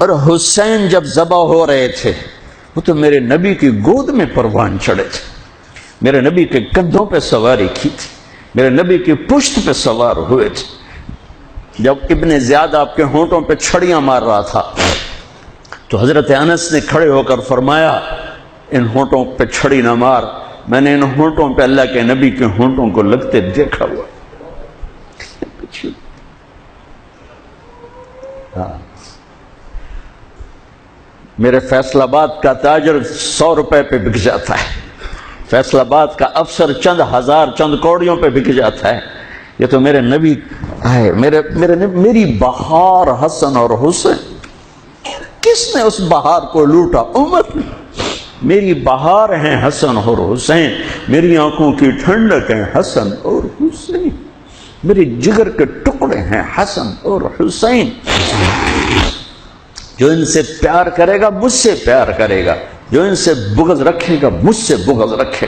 اور حسین جب ذبح ہو رہے تھے وہ تو میرے نبی کی گود میں پروان چڑھے تھے، میرے نبی کے کندھوں پہ سواری کی تھی، میرے نبی کی پشت پہ سوار ہوئے تھے۔ جب ابن زیاد آپ کے ہونٹوں پہ چھڑیاں مار رہا تھا تو حضرت انس نے کھڑے ہو کر فرمایا ان ہونٹوں پہ چھڑی نہ مار، میں نے ان ہونٹوں پہ اللہ کے نبی کے ہونٹوں کو لگتے دیکھا ہوا۔ میرے فیصل آباد کا تاجر 100 روپے پہ بک جاتا ہے، فیصل آباد کا افسر چند ہزار چند کوڑیوں پہ بک جاتا ہے، یہ تو میرے نبی ہے، میری بہار حسن اور حسین۔ کس نے اس بہار کو لوٹا؟ امت نے۔ میری بہار ہیں حسن اور حسین، میری آنکھوں کی ٹھنڈک ہیں حسن اور حسین، میری جگر کے ٹکڑے ہیں حسن اور حسین۔ جو ان سے پیار کرے گا مجھ سے پیار کرے گا، جو ان سے بغض رکھے گا مجھ سے بغض رکھے۔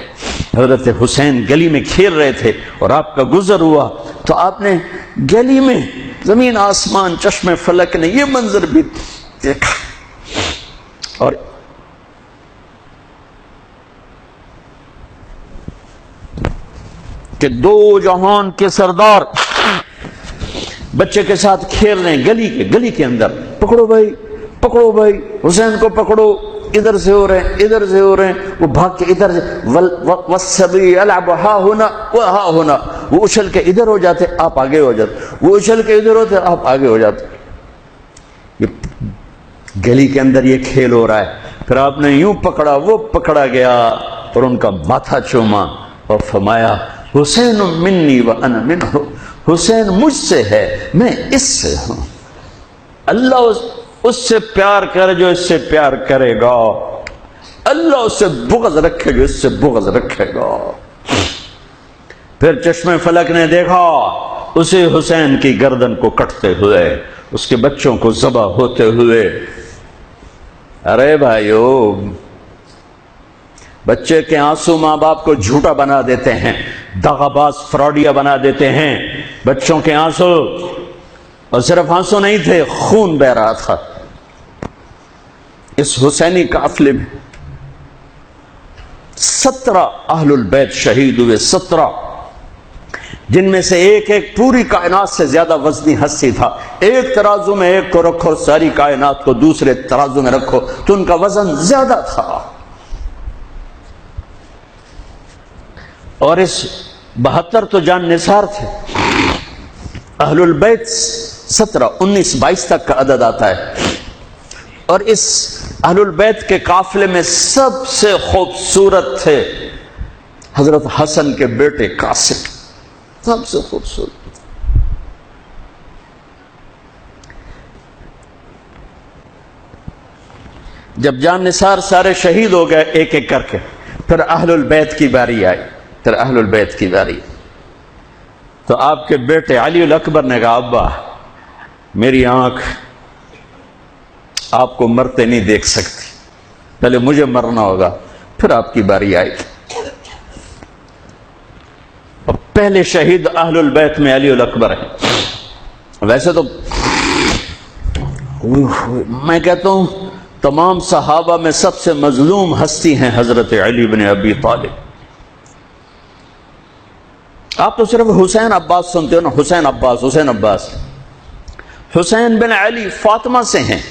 حضرت حسین گلی میں کھیل رہے تھے اور آپ کا گزر ہوا تو آپ نے گلی میں زمین آسمان چشم فلک نے یہ منظر بھی دیکھا، اور کہ دو جہان کے سردار بچے کے ساتھ کھیل رہے ہیں گلی کے اندر، پکڑو بھائی پکڑو بھائی، حسین کو پکڑو، ادھر سے ہو رہے ہیں ادھر سے ہو رہے ہیں، وہ بھاگ کے ادھر سے والصبی یلعب ہا ہونا وہ ہا ہونا، وہ اچھل کے ادھر ہو جاتے آپ آگے ہو جاتے، وہ اچھل کے ادھر ہوتے آپ آگے ہو جاتے۔ یہ گلی کے اندر یہ کھیل ہو رہا ہے، پھر آپ نے یوں پکڑا وہ پکڑا گیا اور ان کا ماتھا چوما اور فرمایا حسین منی وانا منہ، حسین مجھ سے ہے میں اس سے ہوں۔ اللہ اس سے پیار کرے جو اس سے پیار کرے گا، اللہ اس سے بغض رکھے جو اس سے بغض رکھے گا۔ پھر چشم فلک نے دیکھا اسی حسین کی گردن کو کٹتے ہوئے، اس کے بچوں کو ذبح ہوتے ہوئے۔ ارے بھائیو، بچے کے آنسو ماں باپ کو جھوٹا بنا دیتے ہیں، دغاباز فراڈیا بنا دیتے ہیں۔ بچوں کے آنسو، اور صرف آنسو نہیں تھے، خون بہ رہا تھا۔ اس حسینی قافلے میں 17 اہل البیت شہید ہوئے، 17، جن میں سے ایک ایک پوری کائنات سے زیادہ وزنی ہستی تھا۔ ایک ترازو میں ایک کو رکھو، ساری کائنات کو دوسرے ترازو میں رکھو تو ان کا وزن زیادہ تھا۔ اور اس 72 تو جان نثار تھے۔ اہل البیت 17، 19، 22 تک کا عدد آتا ہے۔ اور اس اہل البیت کے قافلے میں سب سے خوبصورت تھے حضرت حسن کے بیٹے قاسم، سب سے خوبصورت۔ جب جان نثار سارے شہید ہو گئے ایک ایک کر کے، پھر اہل البیت کی باری آئی، پھر اہل البیت کی باری۔ تو آپ کے بیٹے علی الاکبر نے کہا ابا میری آنکھ آپ کو مرتے نہیں دیکھ سکتی، پہلے مجھے مرنا ہوگا پھر آپ کی باری آئے گی۔ اور پہلے شہید اہل البیت میں علی الاکبر ہیں۔ ویسے تو میں کہتا ہوں تمام صحابہ میں سب سے مظلوم ہستی ہیں حضرت علی بن ابی طالب۔ آپ تو صرف حسین عباس سنتے ہو نا، حسین عباس حسین عباس۔ حسین بن علی فاطمہ سے ہیں،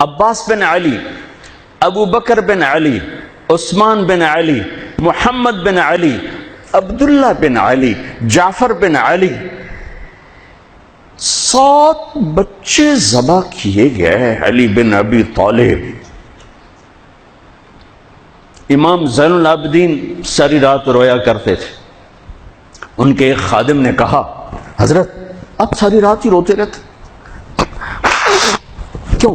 عباس بن علی، ابو بکر بن علی، عثمان بن علی، محمد بن علی، عبداللہ بن علی، جعفر بن علی، 7 بچے ذبح کیے گئے علی بن ابی طالب۔ امام زین العابدین ساری رات رویا کرتے تھے۔ ان کے ایک خادم نے کہا حضرت آپ ساری رات ہی روتے رہتے کیوں؟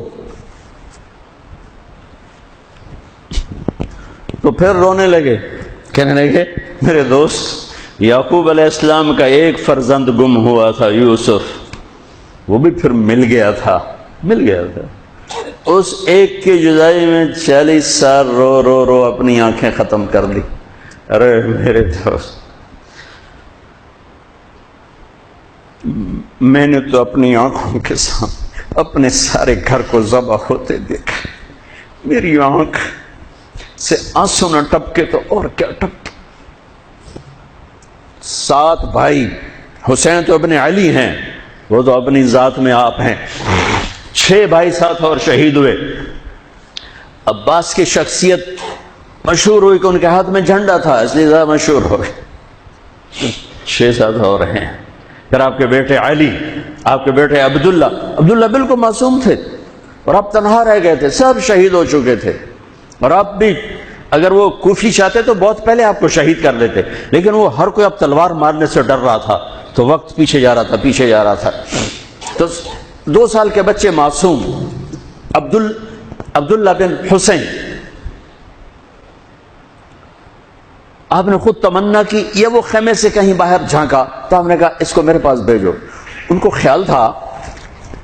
تو پھر رونے لگے، کہنے لگے میرے دوست یعقوب علیہ السلام کا ایک فرزند گم ہوا تھا یوسف، وہ بھی پھر مل گیا تھا۔ اس ایک کی جدائی میں 40 سال رو رو رو اپنی آنکھیں ختم کر لی۔ ارے میرے دوست، میں نے تو اپنی آنکھوں کے سامنے اپنے سارے گھر کو ذبح ہوتے دیکھا، میری آنکھ سے آنسو نہ ٹپکے تو اور کیا ٹپکے۔ 7 بھائی، حسین تو ابن علی ہیں، وہ تو اپنی ذات میں آپ ہیں، 6 بھائی ساتھ اور شہید ہوئے۔ عباس کی شخصیت مشہور ہوئی کہ ان کے ہاتھ میں جھنڈا تھا، اس لیے زیادہ مشہور ہو گئے۔ 6-7 اور ہیں۔ پھر آپ کے بیٹے علی، آپ کے بیٹے عبداللہ بالکل معصوم تھے اور آپ تنہا رہ گئے تھے، سب شہید ہو چکے تھے، اور آپ بھی اگر وہ کوفی چاہتے تو بہت پہلے آپ کو شہید کر لیتے، لیکن وہ ہر کوئی اب تلوار مارنے سے ڈر رہا تھا، تو وقت پیچھے جا رہا تھا۔ تو 2 سال کے بچے معصوم عبداللہ بن حسین، آپ نے خود تمنا کی، یا وہ خیمے سے کہیں باہر جھانکا تو آپ نے کہا اس کو میرے پاس بھیجو۔ ان کو خیال تھا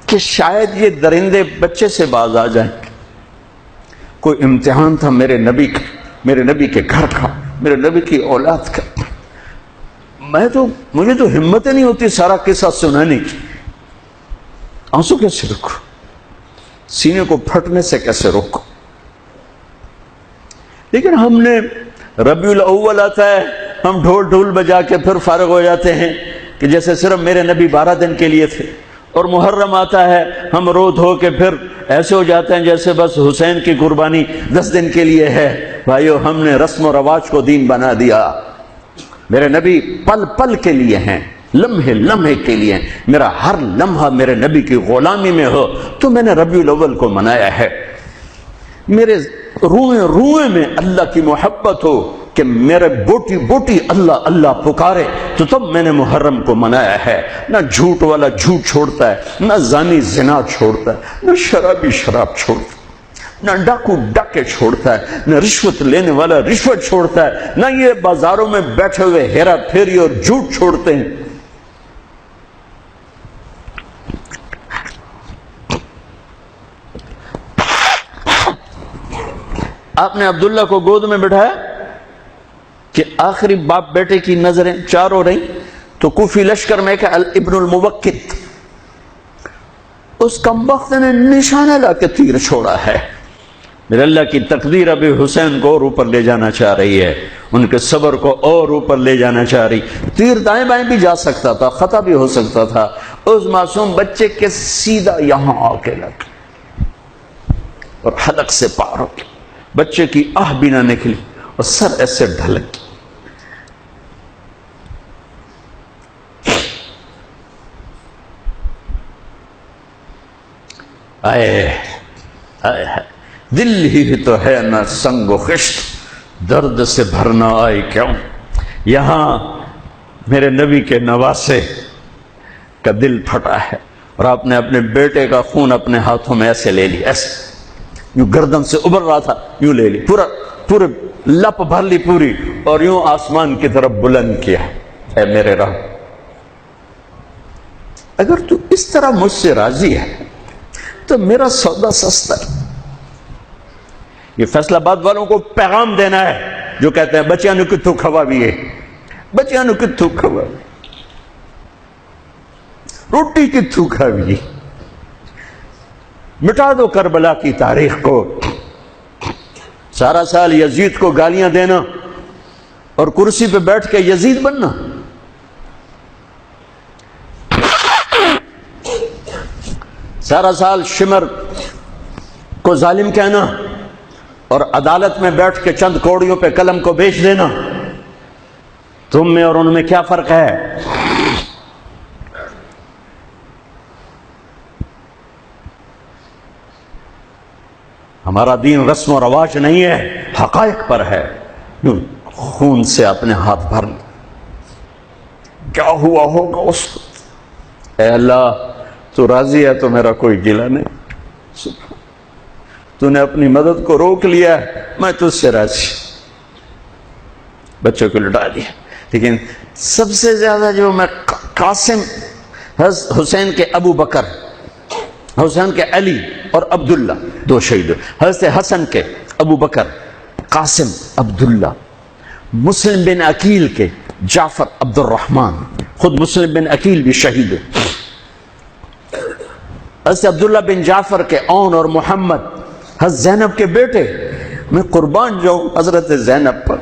کہ شاید یہ درندے بچے سے باز آ جائیں، کوئی امتحان تھا میرے نبی کا، میرے نبی کے گھر کا، میرے نبی کی اولاد کا۔ مجھے تو ہمت نہیں ہوتی سارا قصہ سنانے کی، آنسو کیسے روکو، سینے کو پھٹنے سے کیسے روکو۔ لیکن ہم نے ربیع الاول آتا ہے، ہم ڈھول بجا کے پھر فارغ ہو جاتے ہیں کہ جیسے صرف میرے نبی 12 دن کے لیے تھے، اور محرم آتا ہے، ہم رو دھو کے پھر ایسے ہو جاتے ہیں جیسے بس حسین کی قربانی 10 دن کے لیے ہے۔ بھائیو، ہم نے رسم و رواج کو دین بنا دیا۔ میرے نبی پل پل کے لیے ہیں، لمحے لمحے کے لیے ہیں، میرا ہر لمحہ میرے نبی کی غلامی میں ہو تو میں نے ربیع الاول کو منایا ہے۔ میرے روئے روئے میں اللہ کی محبت ہو کہ میرے بوٹی بوٹی اللہ اللہ پکارے تو تب میں نے محرم کو منایا ہے۔ نہ جھوٹ والا جھوٹ چھوڑتا ہے، نہ زانی زنا چھوڑتا ہے، نہ شرابی شراب چھوڑتا ہے، نہ ڈاکو ڈاکے چھوڑتا ہے، نہ رشوت لینے والا رشوت چھوڑتا ہے، نہ یہ بازاروں میں بیٹھے ہوئے ہیرا پھیری اور جھوٹ چھوڑتے ہیں۔ آپ نے عبداللہ کو گود میں بٹھایا کہ آخری باپ بیٹے کی نظریں 4 ہو رہی، تو کوفی لشکر میں کہ ابن الموقت، اس کمبخت نے نشانہ لا کے تیر چھوڑا ہے۔ میرے اللہ کی تقدیر ابھی حسین کو اور اوپر لے جانا چاہ رہی ہے، ان کے صبر کو اور اوپر لے جانا چاہ رہی۔ تیر دائیں بائیں بھی جا سکتا تھا، خطا بھی ہو سکتا تھا، اس معصوم بچے کے سیدھا یہاں آ کے لگ اور حلق سے پار ہو گیا، بچے کی آہ بھی نہ نکلی اور سر ایسے ڈھلک۔ دل ہی تو ہے نہ سنگ و خشت، درد سے بھرنا آئی کیوں۔ یہاں میرے نبی کے نواسے کا دل پھٹا ہے، اور آپ نے اپنے بیٹے کا خون اپنے ہاتھوں میں ایسے لے لی، ایسے یوں گردن سے ابھر رہا تھا، یوں لے لی، پورے لپ بھر لی پوری، اور یوں آسمان کی طرف بلند کیا۔ اے میرے رب، اگر تو اس طرح مجھ سے راضی ہے تو میرا سودا سستا ہے۔ یہ فیصل آباد والوں کو پیغام دینا ہے جو کہتے ہیں بچیاں نو کتھوں کھوا بھی ہے، بچیاں نو کتھوں کھوا بھی، روٹی کتھوں کھا بھی۔ مٹا دو کربلا کی تاریخ کو۔ سارا سال یزید کو گالیاں دینا اور کرسی پہ بیٹھ کے یزید بننا، سارا سال شمر کو ظالم کہنا اور عدالت میں بیٹھ کے چند کوڑیوں پہ قلم کو بیچ دینا، تم میں اور ان میں کیا فرق ہے؟ ہمارا دین رسم و رواج نہیں ہے، حقائق پر ہے۔ خون سے اپنے ہاتھ بھرنا، کیا ہوا ہوگا اس کو؟ اے اللہ، تو راضی ہے تو میرا کوئی گلہ نہیں، تو نے اپنی مدد کو روک لیا ہے، میں تجھ سے راضی۔ بچوں کو لٹا دیا، لیکن سب سے زیادہ جو میں قاسم، حسین کے ابو بکر، حسین کے علی اور عبداللہ 2 شہید، حضرت حسن کے ابو بکر، قاسم، عبداللہ، مسلم بن عقیل کے جعفر، عبد الرحمن، خود مسلم بن عقیل بھی شہید ہے۔ حضرت عبداللہ بن جعفر کے اون اور محمد حضرت زینب کے بیٹے، میں قربان جاؤں حضرت زینب پر،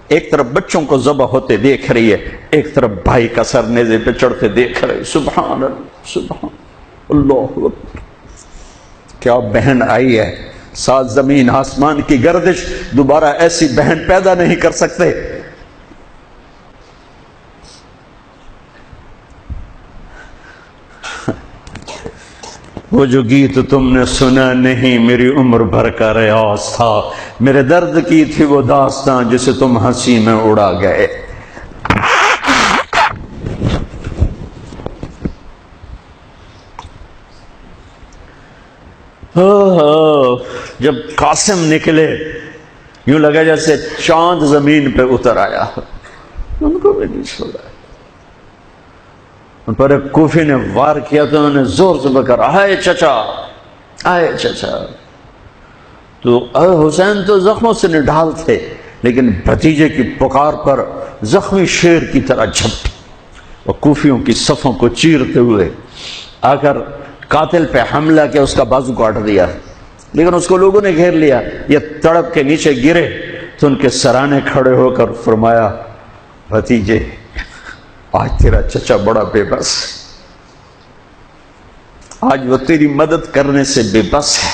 ایک طرف بچوں کو ذبح ہوتے دیکھ رہی ہے، ایک طرف بھائی کا سر نیزے پہ چڑھتے دیکھ رہے، سبحان اللہ، سبحان اللہ اکبر۔ کیا بہن آئی ہے، ساتھ زمین آسمان کی گردش دوبارہ ایسی بہن پیدا نہیں کر سکتے۔ وہ جو گیت تم نے سنا نہیں میری عمر بھر کا ریاض تھا، میرے درد کی تھی وہ داستاں جسے تم ہنسی میں اڑا گئے۔ جب قاسم نکلے یوں لگا جیسے چاند زمین پہ اتر آیا، ان کو بھی نہیں چھوڑا۔ ان پر ایک کوفی نے وار کیا تو انہوں نے زور سے بکر، آئے چچا، آئے چچا۔ تو حسین تو زخموں سے نڈھال تھے، لیکن بھتیجے کی پکار پر زخمی شیر کی طرح جھپٹے اور کوفیوں کی صفوں کو چیرتے ہوئے آ کر قاتل پہ حملہ کیا، اس کا بازو کاٹ دیا، لیکن اس کو لوگوں نے گھیر لیا۔ یہ تڑپ کے نیچے گرے تو ان کے سرانے کھڑے ہو کر فرمایا، بھتیجے آج تیرا چچا بڑا بے بس ہے، آج وہ تیری مدد کرنے سے بے بس ہے۔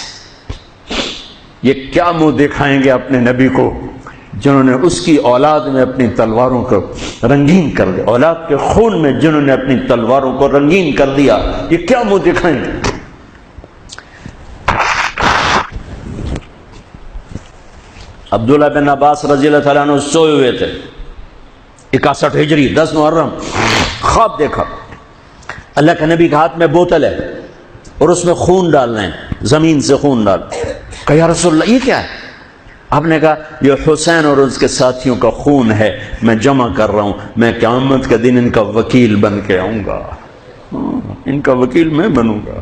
یہ کیا منہ دکھائیں گے اپنے نبی کو جنہوں نے اس کی اولاد میں اپنی تلواروں کو رنگین کر دیا، اولاد کے خون میں جنہوں نے اپنی تلواروں کو رنگین کر دیا، یہ کیا منہ دکھائیں گے؟ عبداللہ بن عباس رضی اللہ تعالیٰ عنہ سوئے ہوئے تھے، 61 ہجری 10 محرم، خواب دیکھا اللہ کے نبی کے ہاتھ میں بوتل ہے اور اس میں خون ڈالنا ہے، زمین سے خون ڈال۔ کہا یا رسول اللہ یہ کیا ہے؟ آپ نے کہا یہ حسین اور اس کے ساتھیوں کا خون ہے، میں جمع کر رہا ہوں، میں قیامت کے دن ان کا وکیل بن کے آؤں گا، ان کا وکیل میں بنوں گا۔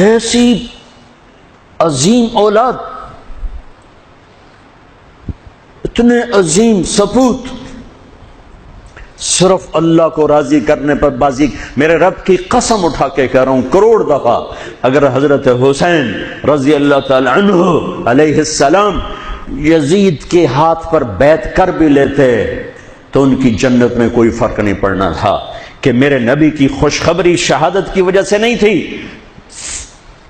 ایسی عظیم اولاد، اتنے عظیم سپوت، صرف اللہ کو راضی کرنے پر بازی۔ میرے رب کی قسم اٹھا کے کہہ رہا ہوں، کروڑ دفعہ اگر حضرت حسین رضی اللہ تعالی عنہ علیہ السلام یزید کے ہاتھ پر بیعت کر بھی لیتے تو ان کی جنت میں کوئی فرق نہیں پڑنا تھا، کہ میرے نبی کی خوشخبری شہادت کی وجہ سے نہیں تھی،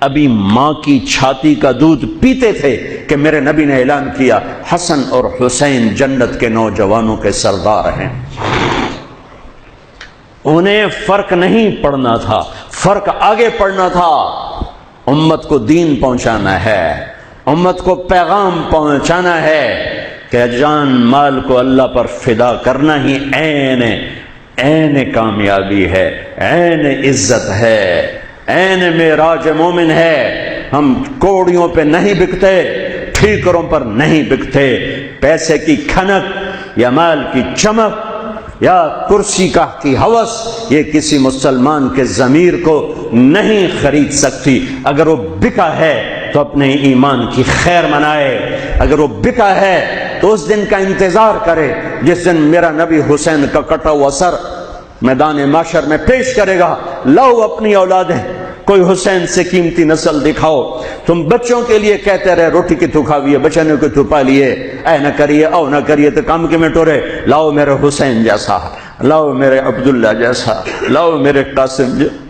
ابھی ماں کی چھاتی کا دودھ پیتے تھے کہ میرے نبی نے اعلان کیا حسن اور حسین جنت کے نوجوانوں کے سردار ہیں۔ انہیں فرق نہیں پڑنا تھا، فرق آگے پڑنا تھا۔ امت کو دین پہنچانا ہے، امت کو پیغام پہنچانا ہے کہ جان مال کو اللہ پر فدا کرنا ہی عین کامیابی ہے، عین عزت ہے، عین معراج مومن ہے۔ ہم کوڑیوں پہ نہیں بکتے، ٹھیکروں پر نہیں بکتے، پیسے کی کھنک یا مال کی چمک یا کرسی کا کی ہوس یہ کسی مسلمان کے ضمیر کو نہیں خرید سکتی۔ اگر وہ بکا ہے تو اپنے ایمان کی خیر منائے، اگر وہ بکا ہے تو اس دن کا انتظار کرے جس دن میرا نبی حسین کا کٹا ہوا سر میدان محشر میں پیش کرے گا۔ لاؤ اپنی اولادیں، کوئی حسین سے قیمتی نسل دکھاؤ۔ تم بچوں کے لیے کہتے رہے روٹی کی تو کھاویے، بچنے کو تو پالیے، اے نہ کریے او نہ کریے تو کام کے میں ٹورے۔ لاؤ میرے حسین جیسا، لاؤ میرے عبداللہ جیسا، لاؤ میرے قاسم جیسا۔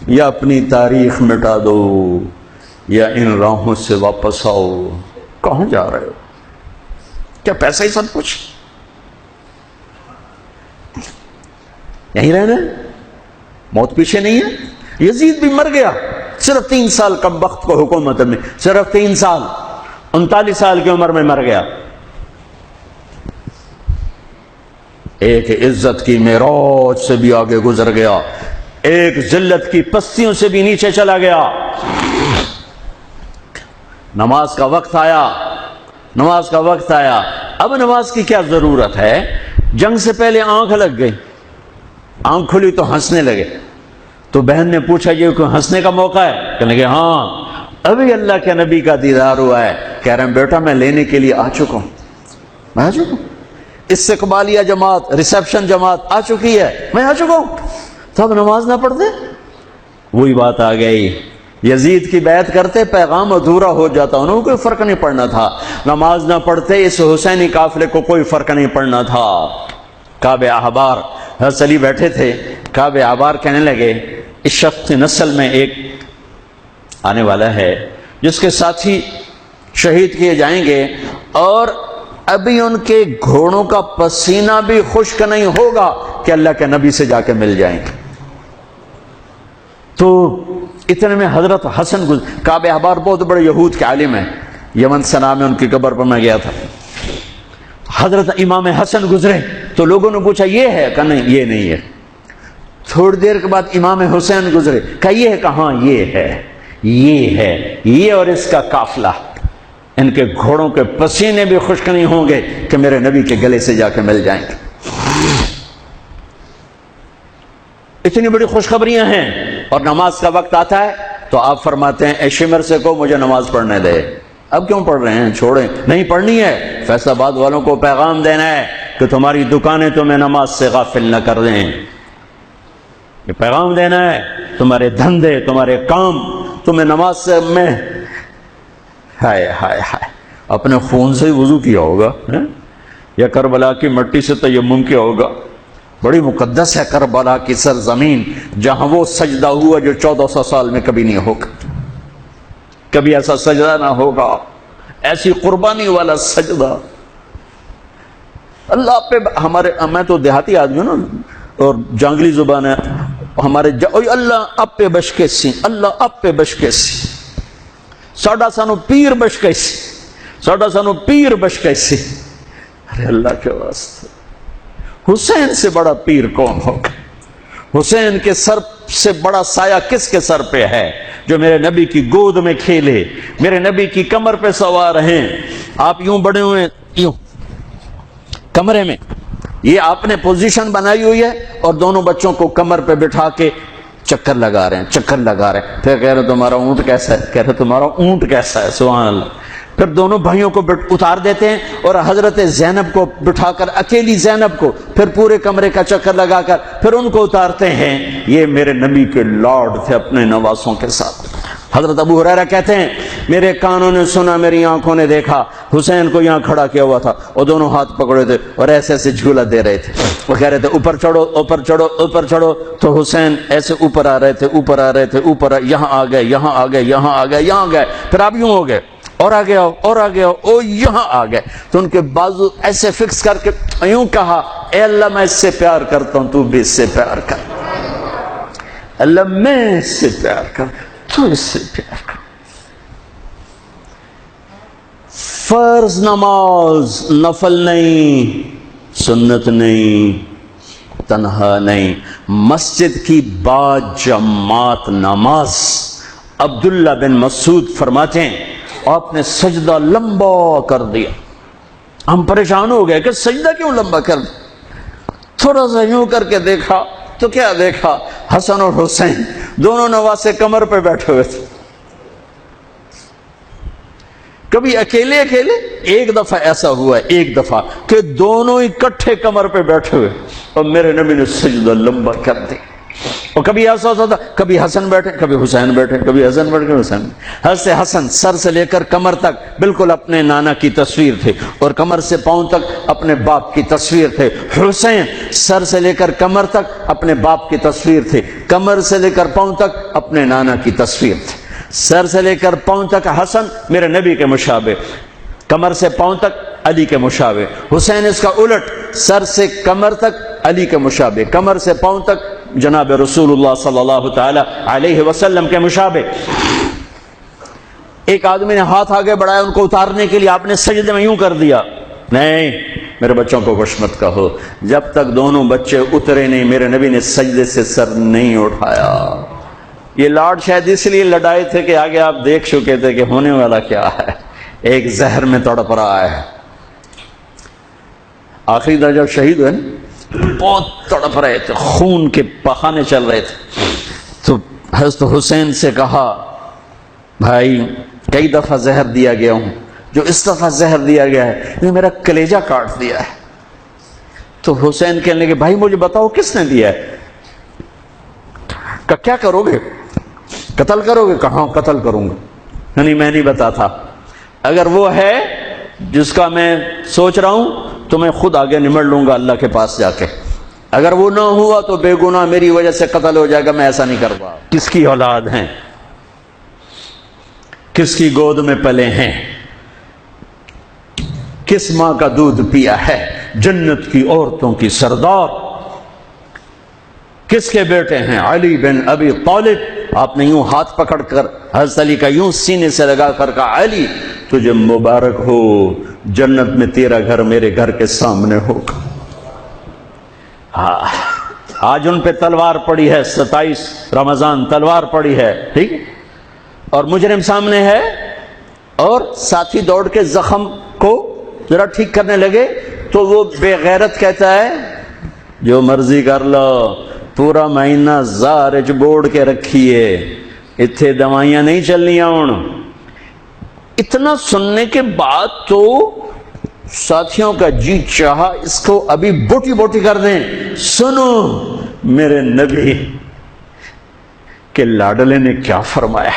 یا اپنی تاریخ مٹا دو یا ان راہوں سے واپس آؤ۔ کہاں جا رہے ہو؟ کیا پیسہ ہی سب کچھ؟ یہیں رہنا ہے؟ موت پیچھے نہیں ہے؟ یزید بھی مر گیا، صرف 3 سال کم وقت کو حکومت میں، صرف 3 سال، 39 سال کی عمر میں مر گیا۔ ایک عزت کی معراج سے بھی آگے گزر گیا، ایک ذلت کی پستیوں سے بھی نیچے چلا گیا۔ نماز کا وقت آیا، نماز کا وقت آیا۔ اب نماز کی کیا ضرورت ہے؟ جنگ سے پہلے آنکھ لگ گئی، آنکھ کھلی تو ہنسنے لگے۔ تو بہن نے پوچھا یہ کوئی ہنسنے کا موقع ہے؟ کہنے لگے ہاں ابھی اللہ کے نبی کا دیدار ہوا ہے۔ کہہ رہے ہیں بیٹا میں لینے کے لیے آ چکا ہوں، میں آ چکا ہوں۔ استقبالیہ جماعت، ریسیپشن جماعت آ چکی ہے، میں آ چکا ہوں، تو اب نماز نہ پڑھتے؟ وہی بات آ گئی، یزید کی بیعت کرتے پیغام ادھورا ہو جاتا، انہوں کو کوئی فرق نہیں پڑنا تھا، نماز نہ پڑھتے اس حسینی قافلے کو کوئی فرق نہیں پڑنا تھا۔ کعب احبار، حضرت علی بیٹھے تھے، کعب احبار کہنے لگے اس شخص کی نسل میں ایک آنے والا ہے جس کے ساتھی شہید کیے جائیں گے، اور ابھی ان کے گھوڑوں کا پسینہ بھی خشک نہیں ہوگا کہ اللہ کے نبی سے جا کے مل جائیں گے۔ تو اتنے میں حضرت حسن کعب احبار بہت بڑے یہود کے عالم ہیں، یمن سنا میں ان کی قبر پر میں گیا تھا، حضرت امام حسن گزرے تو لوگوں نے پوچھا یہ ہے؟ کہا نہیں یہ نہیں ہے۔ تھوڑی دیر کے بعد امام حسین گزرے، کہا یہ ہے؟ کہاں یہ ہے، یہ ہے، یہ اور اس کا قافلہ، ان کے گھوڑوں کے پسینے بھی خشک نہیں ہوں گے کہ میرے نبی کے گلے سے جا کے مل جائیں گے۔ اتنی بڑی خوشخبریاں ہیں، اور نماز کا وقت آتا ہے تو آپ فرماتے ہیں اے شمر سے کو مجھے نماز پڑھنے دے۔ اب کیوں پڑھ رہے ہیں؟ چھوڑیں، نہیں پڑھنی ہے۔ فیصل آباد والوں کو پیغام دینا ہے کہ تمہاری دکانیں تمہیں نماز سے غافل نہ کر دیں، یہ پیغام دینا ہے، تمہارے دھندے، تمہارے کام تمہیں نماز سے میں ہائے ہائے ہائے اپنے خون سے وضو کیا ہوگا یا کربلا کی مٹی سے تیمم کیا ہوگا۔ بڑی مقدس ہے کربلا کی سرزمین، جہاں وہ سجدہ ہوا جو 1400 سال میں کبھی نہیں ہوگا، کبھی ایسا سجدہ نہ ہوگا، ایسی قربانی والا سجدہ۔ اللہ پہ ہمارے، میں تو دیہاتی آدمی ہوں نا اور جانگلی زبان ہے ہمارے، اللہ آپ پہ بشکے سی، اللہ آپ پہ بشکے سی، ساڈا سانو پیر بشکے سی، ساڈا سانو پیر بشکے سی۔ ارے اللہ کے واسطے، حسین سے بڑا پیر کون ہوگا؟ حسین کے سر سے بڑا سایہ کس کے سر پہ ہے جو میرے نبی کی گود میں کھیلے، میرے نبی کی کمر پہ سوار ہیں۔ آپ یوں بڑے ہوئے یوں کمرے میں، یہ آپ نے پوزیشن بنائی ہوئی ہے، اور دونوں بچوں کو کمر پہ بٹھا کے چکر لگا رہے ہیں، چکر لگا رہے ہیں۔ پھر کہہ رہے تمہارا اونٹ کیسا ہے، کہہ رہے تمہارا اونٹ کیسا ہے، سبحان اللہ۔ پھر دونوں بھائیوں کو اتار دیتے ہیں، اور حضرت زینب کو بٹھا کر، اکیلی زینب کو، پھر پورے کمرے کا چکر لگا کر پھر ان کو اتارتے ہیں۔ یہ میرے نبی کے لارڈ تھے اپنے نواسوں کے ساتھ۔ حضرت ابو ہریرہ کہتے ہیں میرے کانوں نے سنا، میری آنکھوں نے دیکھا، حسین کو یہاں کھڑا کیا ہوا تھا اور دونوں ہاتھ پکڑے تھے اور ایسے ایسے جھولا دے رہے تھے، وہ کہہ رہے تھے اوپر چڑھو اوپر چڑھو اوپر چڑھو، تو حسین ایسے اوپر آ رہے تھے، اوپر آ رہے تھے، اوپر یہاں آ گئے، یہاں آ گئے، یہاں آ گئے، یہاں گئے، پھر آپ یوں ہو گئے اور آ گیا اور آ گیا، او یہاں آ گئے، تو ان کے بازو ایسے فکس کر کے یوں کہا اے اللہ میں اس سے پیار کرتا ہوں، تو بھی اس سے پیار کر، اللہ میں اس سے پیار کر، تو اس سے پیار کر۔ فرض نماز نفل نہیں، سنت نہیں، تنہا نہیں، مسجد کی با جماعت نماز۔ عبداللہ بن مسعود فرماتے ہیں آپ نے سجدہ لمبا کر دیا، ہم پریشان ہو گئے کہ سجدہ کیوں لمبا کر دیا؟ تھوڑا سا یوں کر کے دیکھا تو کیا دیکھا؟ حسن اور حسین دونوں نواسے کمر پہ بیٹھے ہوئے تھے۔ کبھی اکیلے اکیلے، ایک دفعہ ایسا ہوا ہے، ایک دفعہ کہ دونوں اکٹھے کمر پہ بیٹھے ہوئے اور میرے نبی نے سجدہ لمبا کر دیا۔ اور کبھی ایسا ہوتا تھا، کبھی حسن بیٹھے، کبھی حسین بیٹھے، کبھی حسن بیٹھے، کبھی حسین۔ حضرت حسن سر سے لے کر کمر تک بالکل اپنے نانا کی تصویر تھے، اور کمر سے پاؤں تک اپنے باپ کی تصویر تھے۔ حسین سر سے لے کر کمر تک اپنے باپ کی تصویر تھے، کمر سے لے کر پاؤں تک اپنے نانا کی تصویر تھے۔ سر سے لے کر پاؤں تک حسن میرے نبی کے مشابہ، کمر سے پاؤں تک علی کے مشابہ۔ حسین اس کا الٹ، سر سے کمر تک علی کے مشابہ، کمر سے پاؤں تک جناب رسول اللہ صلی اللہ تعالی علیہ وسلم کے مشابہ۔ ایک آدمی نے ہاتھ آگے بڑھایا ان کو اتارنے کے لیے، آپ نے سجدے میں یوں کر دیا، نہیں میرے بچوں کو خوش مت کہو، جب تک دونوں بچے اترے نہیں میرے نبی نے سجدے سے سر نہیں اٹھایا۔ یہ لاڈ شاید اس لیے لڑائے تھے کہ آگے آپ دیکھ چکے تھے کہ ہونے والا کیا ہے، ایک زہر میں تڑپ رہا ہے۔ آخری درجہ شہید ہوئے بہت تڑپ رہے تھے، خون کے بہانے چل رہے تھے، تو حضرت حسین سے کہا بھائی کئی دفعہ زہر دیا گیا ہوں، جو اس دفعہ زہر دیا گیا ہے یہ میرا کلیجہ کاٹ دیا ہے، تو حسین کہنے لگے بھائی مجھے بتاؤ کس نے دیا ہے؟ کہ کیا کرو گے؟ قتل کرو گے؟ کہاں قتل کروں گا، نہیں میں نہیں بتاتا، اگر وہ ہے جس کا میں سوچ رہا ہوں تو میں خود آگے نمٹ لوں گا اللہ کے پاس جا کے، اگر وہ نہ ہوا تو بے گناہ میری وجہ سے قتل ہو جائے گا، میں ایسا نہیں کروں گا۔ کس کی اولاد ہیں، کس کی گود میں پلے ہیں، کس ماں کا دودھ پیا ہے، جنت کی عورتوں کی سردار، کس کے بیٹے ہیں؟ علی بن ابی طالب۔ آپ نے یوں ہاتھ پکڑ کر حضرت علی کا یوں سینے سے لگا کر کہا علی تجھے مبارک ہو، جنت میں تیرا گھر میرے گھر کے سامنے ہوگا۔ آج ان پہ تلوار پڑی ہے، 27 رمضان تلوار پڑی ہے، ٹھیک، اور مجرم سامنے ہے، اور ساتھی دوڑ کے زخم کو ذرا ٹھیک کرنے لگے تو وہ بے غیرت کہتا ہے جو مرضی کر لو، پورا مہینہ زارج بوڑ کے رکھیے، اتھے دوائیاں نہیں چلنیاں ہوں۔ اتنا سننے کے بعد تو ساتھیوں کا جی چاہا اس کو ابھی بوٹی بوٹی کر دیں۔ سنو میرے نبی کے لاڈلے نے کیا فرمایا،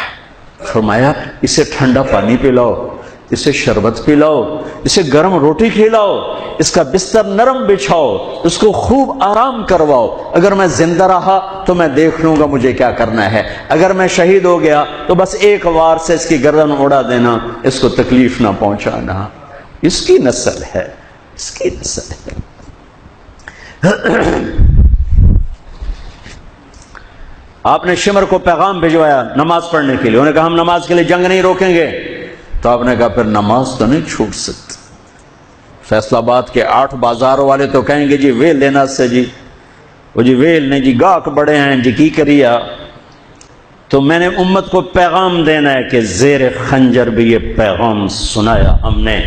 فرمایا اسے ٹھنڈا پانی پلاؤ، اسے شربت پلاؤ، اسے گرم روٹی کھلاؤ، اس کا بستر نرم بچھاؤ، اس کو خوب آرام کرواؤ، اگر میں زندہ رہا تو میں دیکھ لوں گا مجھے کیا کرنا ہے، اگر میں شہید ہو گیا تو بس ایک وار سے اس کی گردن اڑا دینا، اس کو تکلیف نہ پہنچانا۔ اس کی نسل ہے، اس کی نسل ہے۔ آپ نے شمر کو پیغام بھجوایا نماز پڑھنے کے لیے، انہوں نے کہا ہم نماز کے لیے جنگ نہیں روکیں گے، تو آپ نے کہا پھر نماز تو نہیں چھوٹ سکتی۔ فیصل آباد کے 8 بازاروں والے تو کہیں گے جی ویل لینا سے جی، وہ جی ویل نہیں جی گاہک بڑے ہیں جی کی کریا، تو میں نے امت کو پیغام دینا ہے کہ زیر خنجر بھی یہ پیغام سنایا ہم نے،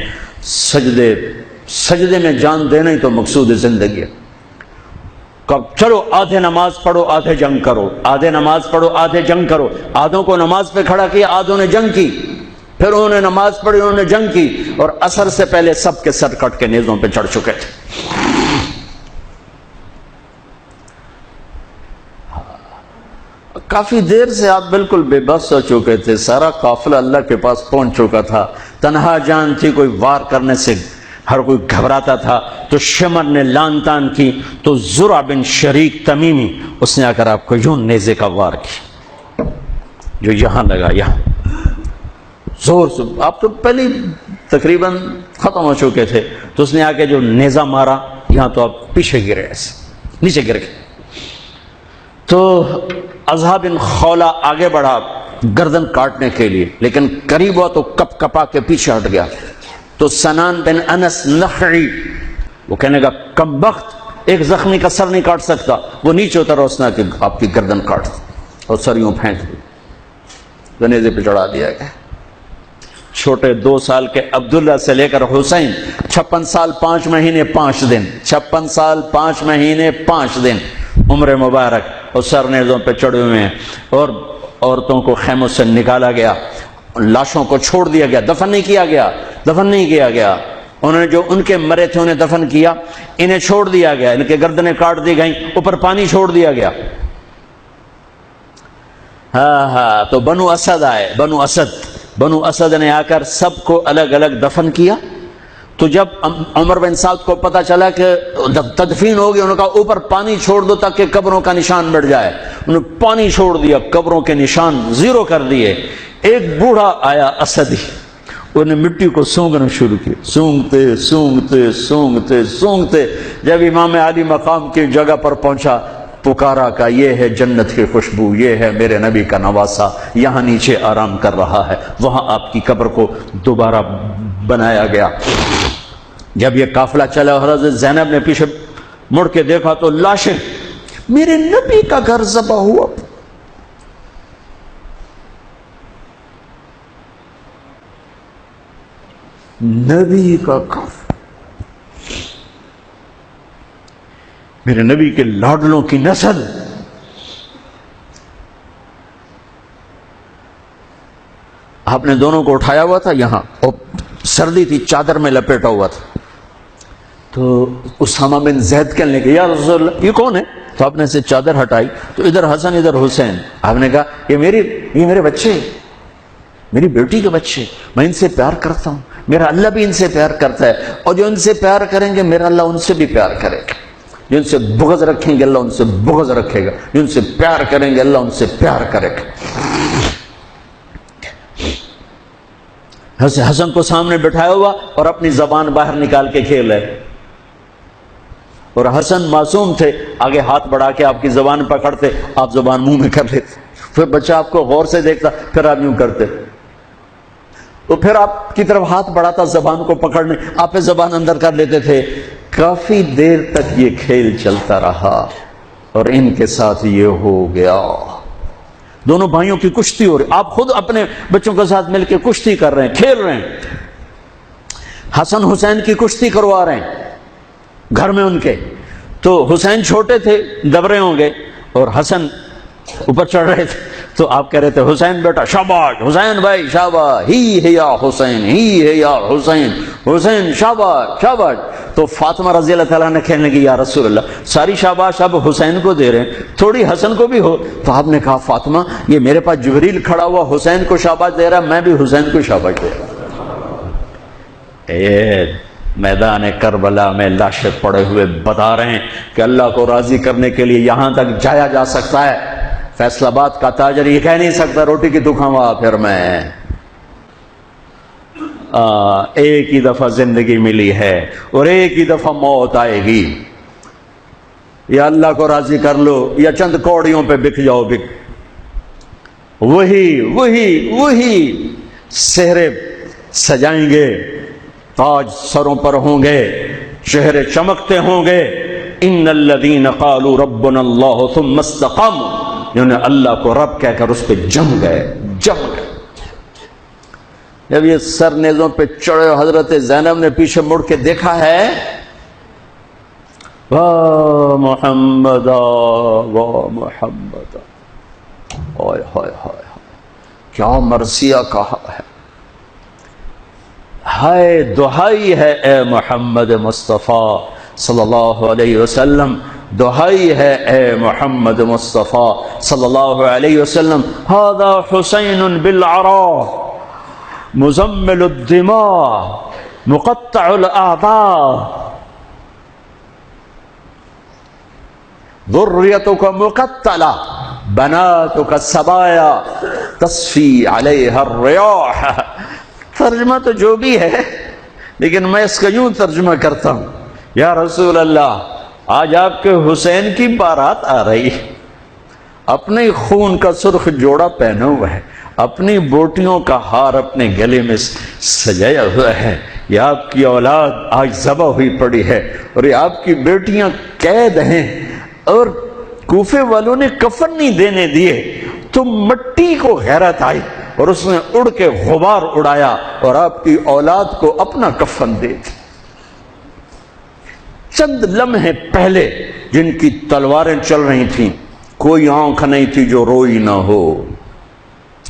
سجدے میں جان دینا ہی تو مقصود زندگی ہے۔ کب چلو آدھے نماز پڑھو آدھے جنگ کرو، آدھے نماز پڑھو آدھے جنگ کرو، آدھوں کو نماز پہ کھڑا کیا، آدھوں نے جنگ کی، پھر انہوں نے نماز پڑھی انہوں نے جنگ کی، اور عصر سے پہلے سب کے سر کٹ کے نیزوں پہ چڑھ چکے تھے۔ کافی دیر سے آپ بالکل بے بس ہو چکے تھے، سارا قافلہ اللہ کے پاس پہنچ چکا تھا، تنہا جان تھی، کوئی وار کرنے سے ہر کوئی گھبراتا تھا، تو شمر نے لان تان کی، تو زرع بن شریک تمیمی اس نے آ کر آپ کو یوں نیزے کا وار کی، جو یہاں لگا، یہاں زور سے، آپ تو پہلے تقریباً ختم ہو چکے تھے، تو اس نے آ کے جو نیزہ مارا یہاں، تو آپ پیچھے گرے، ایسے نیچے گر گئے۔ تو اضحیٰ بن خولہ آگے بڑھا گردن کاٹنے کے لیے، لیکن قریب ہوا تو کپ کپا کے پیچھے ہٹ گیا۔ تو سنان بن انس نخعی وہ کہنے کا کم بخت، ایک زخمی کا سر نہیں کاٹ سکتا، وہ نیچے اترا، اس نے کہ آپ کی گردن کاٹ دی اور سر یوں پھینک دی، نیزے پہ چڑھا دیا گیا۔ چھوٹے 2 سال کے عبداللہ سے لے کر حسین 56 سال 5 مہینے 5 دن، 56 سال 5 مہینے 5 دن عمر مبارک، اور سر نیزوں پہ چڑھے ہوئے ہیں، اور عورتوں کو خیموں سے نکالا گیا، لاشوں کو چھوڑ دیا گیا، دفن نہیں کیا گیا، دفن نہیں کیا گیا، انہوں نے جو ان کے مرے تھے انہیں دفن کیا، انہیں چھوڑ دیا گیا، ان کے گردنیں کاٹ دی گئیں، اوپر پانی چھوڑ دیا گیا۔ ہاں تو بنو اسد آئے، بنو اسد نے آ کر سب کو الگ الگ دفن کیا۔ تو جب عمر بن سعد کو پتا چلا کہ تدفین ہو گئی، انہوں نے کہا اوپر پانی چھوڑ دو تاکہ قبروں کا نشان مٹ جائے، انہوں نے پانی چھوڑ دیا، قبروں کے نشان زیرو کر دیے۔ ایک بوڑھا آیا اسدی، انہوں نے مٹی کو سونگنا شروع کیا، سونگتے سونگتے سونگتے سونگتے جب امام علی مقام کی جگہ پر پہنچا، پکارا کا یہ ہے جنت کی خوشبو، یہ ہے میرے نبی کا نواسا، یہاں نیچے آرام کر رہا ہے۔ وہاں آپ کی قبر کو دوبارہ بنایا گیا۔ جب یہ قافلہ چلا، حضرت زینب نے پیچھے مڑ کے دیکھا تو لاشیں، میرے نبی کا گھر ذبح ہوا، نبی کا گھر، میرے نبی کے لاڈلوں کی نسل۔ آپ نے دونوں کو اٹھایا ہوا تھا، یہاں اور سردی تھی، چادر میں لپیٹا ہوا تھا، تو اسامہ بن زید کہنے لگے یا رسول اللہ یہ کون ہے؟ تو آپ نے سے چادر ہٹائی تو ادھر حسن ادھر حسین. آپ نے کہا یہ میرے بچے، میری بیٹی کے بچے، میں ان سے پیار کرتا ہوں، میرا اللہ بھی ان سے پیار کرتا ہے، اور جو ان سے پیار کریں گے میرا اللہ ان سے بھی پیار کرے گا. جو ان سے بغض رکھیں گے اللہ ان سے بغض رکھے گا، جو ان سے پیار کریں گے اللہ ان سے پیار کرے گا. حسن کو سامنے بٹھایا ہوا اور اپنی زبان باہر نکال کے کھیل رہے، اور حسن معصوم تھے، آگے ہاتھ بڑھا کے آپ کی زبان پکڑتے، آپ زبان منہ میں کر لیتے، پھر بچہ آپ کو غور سے دیکھتا، پھر آپ یوں کرتے، تو پھر آپ کی طرف ہاتھ بڑھاتا زبان کو پکڑنے، آپ زبان اندر کر لیتے تھے. کافی دیر تک یہ کھیل چلتا رہا اور ان کے ساتھ یہ ہو گیا. دونوں بھائیوں کی کشتی ہو رہی، آپ خود اپنے بچوں کے ساتھ مل کے کشتی کر رہے ہیں، کھیل رہے ہیں. حسن حسین کی کشتی کروا رہے ہیں گھر میں ان کے. تو حسین چھوٹے تھے، دبرے ہوں گے، اور حسن اوپر چڑھ رہے تھے. تو آپ کہہ رہے تھے حسین بیٹا شاباش، حسین بھائی شاباش، ہی ہے یا حسین، ہی ہے یا حسین، حسین شاباش شاباش. تو فاطمہ رضی اللہ تعالیٰ نے کہنے لگی یا رسول اللہ ساری شاباش اب حسین کو دے رہے ہیں، تھوڑی حسن کو بھی ہو. تو آپ نے کہا فاطمہ یہ میرے پاس جبریل کھڑا ہوا حسین کو شاباش دے رہا، میں بھی حسین کو شاباش دے رہا. میدان کربلا میں لاشیں پڑے ہوئے بتا رہے ہیں کہ اللہ کو راضی کرنے کے لیے یہاں تک جایا جا سکتا ہے. فیصل آباد کا تاجر یہ کہہ نہیں سکتا روٹی کی تو کھاؤں پھر میں ایک ہی دفعہ زندگی ملی ہے اور ایک ہی دفعہ موت آئے گی، یا اللہ کو راضی کر لو یا چند کوڑیوں پہ بک جاؤ. وہی سہرے سجائیں گے، تاج سروں پر ہوں گے، چہرے چمکتے ہوں گے. ان الذین قالوا ربنا اللہ ثم استقاموا، جنہوں نے اللہ کو رب کہہ کر اس پہ جم گئے. جب یہ سر نیزوں پہ چڑھے حضرت زینب نے پیچھے مڑ کے دیکھا ہے، واہ محمد واہ محمد، ہائے ہائے ہائے کیا مرثیہ کہا ہے، ہائے دہائی ہے اے محمد مصطفیٰ صلی اللہ علیہ وسلم، دہائی ہے اے محمد مصطفیٰ صلی اللہ علیہ وسلم. ھذا حسین بالعراء مزمل الدماء مقطع الاعضاء ذریتک مقتلہ بناتک سبایا تصفی علیہا الریاح. ترجمہ تو جو بھی ہے لیکن میں اس کا یوں ترجمہ کرتا ہوں، یا رسول اللہ آج آپ کے حسین کی بارات آ رہی، اپنے خون کا سرخ جوڑا پہنا ہوا ہے، اپنی بوٹیوں کا ہار اپنے گلے میں سجایا ہوا ہے، یہ آپ کی اولاد آج ذبح ہوئی پڑی ہے اور یہ آپ کی بیٹیاں قید ہیں، اور کوفے والوں نے کفن نہیں دینے دیے تو مٹی کو غیرت آئی اور اس نے اڑ کے غبار اڑایا اور آپ کی اولاد کو اپنا کفن دے دی. چند لمحے پہلے جن کی تلواریں چل رہی تھیں، کوئی آنکھ نہیں تھی جو روئی نہ ہو.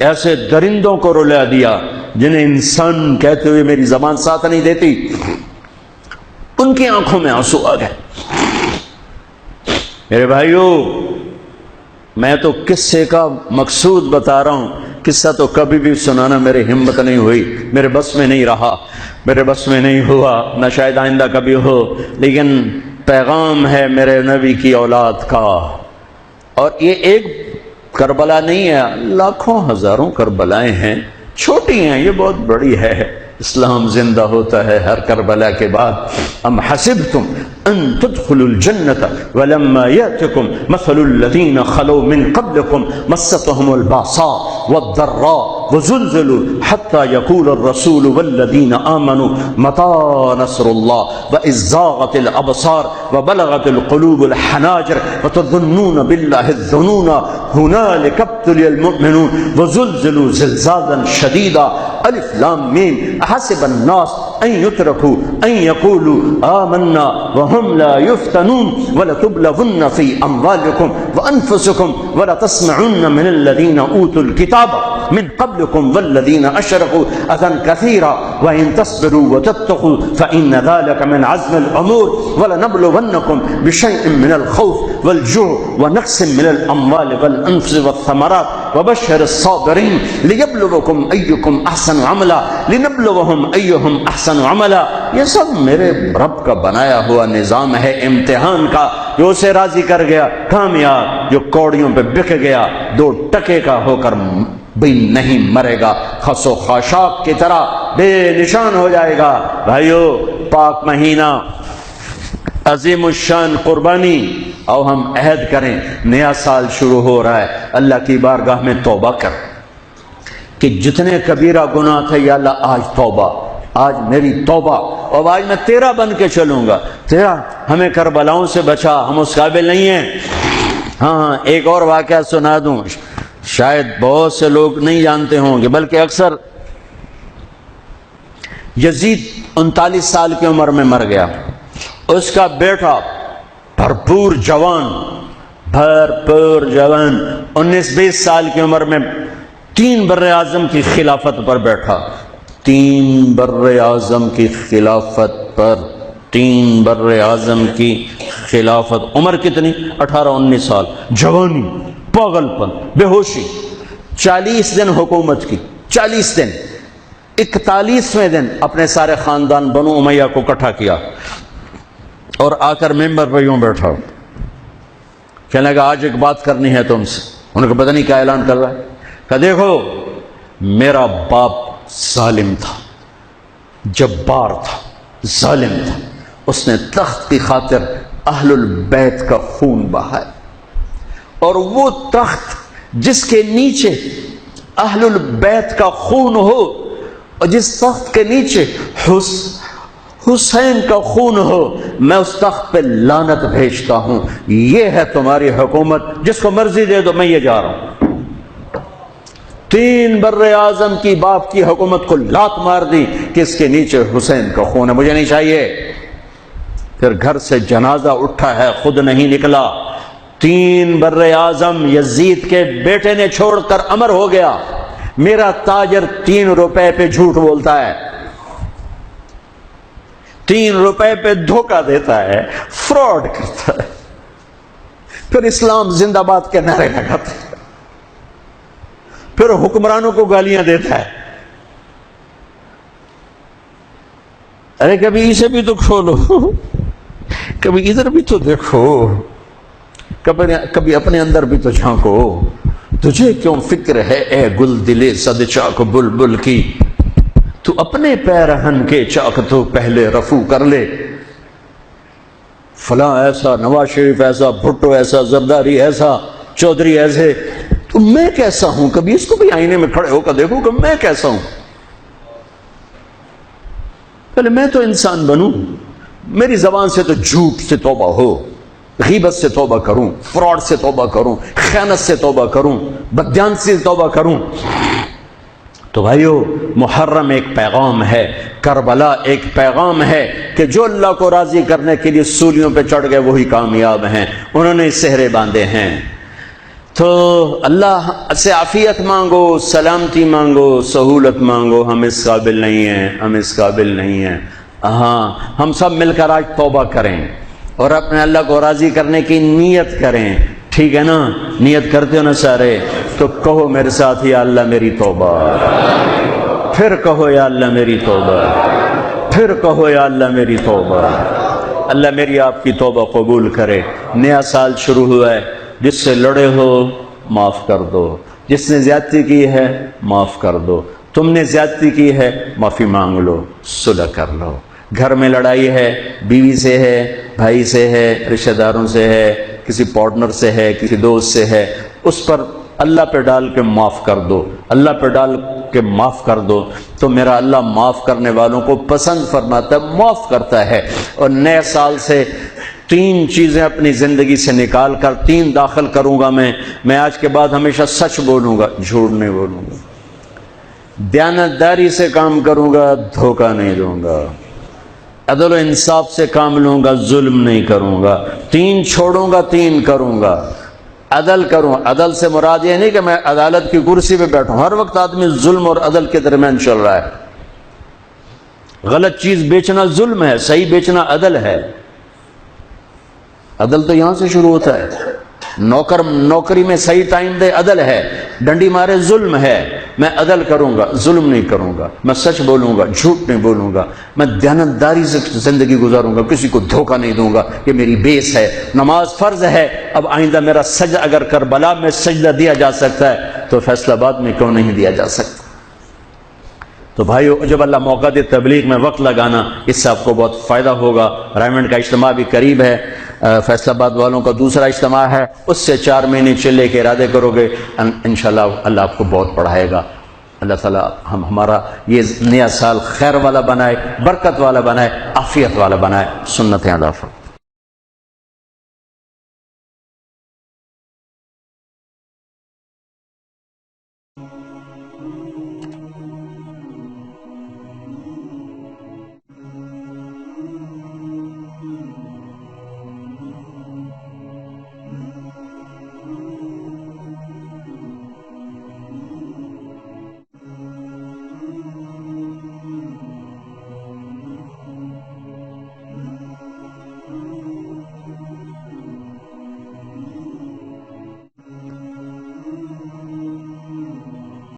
ایسے درندوں کو رلا دیا جنہیں انسان کہتے ہوئے میری زبان ساتھ نہیں دیتی، ان کی آنکھوں میں آنسو آ گئے. میرے بھائیو میں تو قصے کا مقصود بتا رہا ہوں، قصہ تو کبھی بھی سنانا میری ہمت نہیں ہوئی، میرے بس میں نہیں رہا، میرے بس میں نہیں ہوا، نہ شاید آئندہ کبھی ہو. لیکن پیغام ہے میرے نبی کی اولاد کا، اور یہ ایک کربلا نہیں ہے، لاکھوں ہزاروں کربلائیں ہیں، چھوٹی ہیں یہ بہت بڑی ہے. اسلام زندہ ہوتا ہے ہر کربلا کے بعد. ام حسبتم ان تدخلوا الجنة ولما يأتكم مثل الذين خلوا من قبلكم مستهم البأساء والضراء وزلزلوا حتى يقول الرسول والذين آمنوا متى نصر الله وإذ زاغت الأبصار وبلغت القلوب الحناجر وتظنون بالله الظنون هنالك ابتلي المؤمنون وزلزلوا زلزالا شديدا. الف لام میم. احسب الناس ان يتركوا ان يقولوا آمنا وهم لا يفتنون ولتبلغن في اموالكم وانفسكم ولتسمعن من الذين اوتوا الكتاب من قبلكم والذين اشركوا اذى كثيرا وان تصبروا وتتقوا فان ذلك من عزم الامور ولنبلونكم بشيء من الخوف والجوع ونقص من الاموال والانفس والثمرات وبشر الصابرين ليبلوكم ايكم احسن عملا لنبلوهم ايهم احسن عملا. یہ سب میرے رب کا بنایا ہوا نظام ہے امتحان کا. جو اسے راضی کر گیا کامیاب، جو کوڑیوں پہ بک گیا 2 ٹکے کا ہو کر بھی نہیں مرے گا، خس و خاشاک کی طرح بے نشان ہو جائے گا. بھائیو، پاک مہینہ، عظیم الشان قربانی، اور ہم عہد کریں، نیا سال شروع ہو رہا ہے، اللہ کی بارگاہ میں توبہ کر کہ جتنے کبیرہ گناہ تھے یا اللہ آج توبہ، آج میری توبہ، اور آج میں تیرا بن کے چلوں گا. تیرا ہمیں کربلاؤں سے بچا، ہم اس قابل نہیں ہیں. ہاں، ایک اور واقعہ سنا دوں، شاید بہت سے لوگ نہیں جانتے ہوں گے، بلکہ اکثر. یزید 39 سال کی عمر میں مر گیا. اس کا بیٹا بھرپور جوان 19-20 سال کی عمر میں 3 بر اعظم کی خلافت پر بیٹھا. 3 بر اعظم کی خلافت پر، 3 بر اعظم کی خلافت. عمر کتنی؟ 18-19 سال. جوانی، پاگل پن، بے ہوشی. 40 دن حکومت کی، 40 دن. 41ویں دن اپنے سارے خاندان بنو امیہ کو اکٹھا کیا اور آ کر ممبر پہ یوں بیٹھا، کہنے لگا آج ایک بات کرنی ہے تم سے. انہوں نے کہا پتہ نہیں کیا اعلان کر رہا ہے. کہا دیکھو، میرا باپ ظالم تھا، جبار تھا، ظالم تھا. اس نے تخت کی خاطر اہل البیت کا خون بہایا، اور وہ تخت جس کے نیچے اہل البیت کا خون ہو اور جس تخت کے نیچے حسین کا خون ہو، میں اس تخت پہ لعنت بھیجتا ہوں. یہ ہے تمہاری حکومت، جس کو مرضی دے دو، میں یہ جا رہا ہوں. 3 بر اعظم کی باپ کی حکومت کو لات مار دی کہ اس کے نیچے حسین کا خون ہے، مجھے نہیں چاہیے. پھر گھر سے جنازہ اٹھا ہے، خود نہیں نکلا. 3 بر اعظم یزید کے بیٹے نے چھوڑ کر امر ہو گیا، میرا تاجر 3 روپے پہ جھوٹ بولتا ہے، 3 روپے پہ دھوکہ دیتا ہے، فراڈ کرتا ہے. پھر اسلام زندہ باد کے نعرے لگاتا ہے، پھر حکمرانوں کو گالیاں دیتا ہے. ارے کبھی اسے بھی تو کھولو، کبھی ادھر بھی تو دیکھو، کبھی اپنے اندر بھی تو جھانکو. تجھے کیوں فکر ہے اے گل دلے صد چاک بلبل کی، تو اپنے پیرہن کے چاک تو پہلے رفو کر لے. فلاں ایسا، نواز شریف ایسا، بھٹو ایسا، زرداری ایسا، چودھری ایسے، تو میں کیسا ہوں؟ کبھی اس کو بھی آئینے میں کھڑے ہو کر دیکھو کہ میں کیسا ہوں. پہلے میں تو انسان بنوں. میری زبان سے تو جھوٹ سے توبہ ہو، غیبت سے توبہ کروں، فراڈ سے توبہ کروں، خیانت سے توبہ کروں، بددیانتی سے توبہ کروں. تو بھائیو، محرم ایک پیغام ہے، کربلا ایک پیغام ہے کہ جو اللہ کو راضی کرنے کے لیے سولیوں پہ چڑھ گئے وہی کامیاب ہیں. انہوں نے سہرے باندھے ہیں. تو اللہ سے عافیت مانگو، سلامتی مانگو، سہولت مانگو. ہم اس قابل نہیں ہیں، ہم اس قابل نہیں ہیں. ہاں، ہم سب مل کر آج توبہ کریں اور اپنے اللہ کو راضی کرنے کی نیت کریں. ٹھیک ہے نا؟ نیت کرتے ہو نا سارے؟ تو کہو میرے ساتھ، یا اللہ میری توبہ. پھر کہو یا اللہ میری توبہ. پھر کہو یا اللہ میری توبہ. اللہ میری آپ کی توبہ قبول کرے. نیا سال شروع ہوا ہے، جس سے لڑے ہو معاف کر دو، جس نے زیادتی کی ہے معاف کر دو. تم نے زیادتی کی ہے، معافی مانگ لو، صلح کر لو. گھر میں لڑائی ہے، بیوی سے ہے، بھائی سے ہے، رشتہ داروں سے ہے، کسی پارٹنر سے ہے، کسی دوست سے ہے، اس پر اللہ پہ ڈال کے معاف کر دو. اللہ پہ ڈال کے معاف کر دو تو میرا اللہ معاف کرنے والوں کو پسند فرماتا ہے، معاف کرتا ہے. اور نئے سال سے 3 چیزیں اپنی زندگی سے نکال کر 3 داخل کروں گا. میں آج کے بعد ہمیشہ سچ بولوں گا، جھوٹ نہیں بولوں گا. دیانتداری سے کام کروں گا، دھوکہ نہیں دوں گا، عدل و انصاف سے کام لوں گا، ظلم نہیں کروں گا، 3 چھوڑوں گا 3 کروں گا، عدل کروں۔ عدل سے مراد یہ نہیں کہ میں عدالت کی کرسی پہ بیٹھوں، ہر وقت آدمی ظلم اور عدل کے درمیان چل رہا ہے۔ غلط چیز بیچنا ظلم ہے، صحیح بیچنا عدل ہے۔ عدل تو یہاں سے شروع ہوتا ہے۔ نوکری میں صحیح ٹائم دے، عدل ہے۔ ڈنڈی مارے، ظلم ہے۔ میں عدل کروں گا، ظلم نہیں کروں گا، میں سچ بولوں گا، جھوٹ نہیں بولوں گا، میں دیانتداری سے زندگی گزاروں گا، کسی کو دھوکہ نہیں دوں گا۔ یہ میری بیس ہے۔ نماز فرض ہے، اب آئندہ میرا سجدہ اگر کربلا میں سجدہ دیا جا سکتا ہے تو فیصل آباد میں کیوں نہیں دیا جا سکتا؟ تو بھائیو، جب اللہ موقع دے تبلیغ میں وقت لگانا، اس سے آپ کو بہت فائدہ ہوگا۔ رائمنڈ کا اجتماع بھی قریب ہے، فیصل آباد والوں کا دوسرا اجتماع ہے، اس سے 4 مہینے چلے کے ارادے کرو گے، انشاءاللہ اللہ آپ کو بہت پڑھائے گا۔ اللہ تعالیٰ ہمارا یہ نیا سال خیر والا بنائے، برکت والا بنائے، عافیت والا بنائے۔ سنت اللہ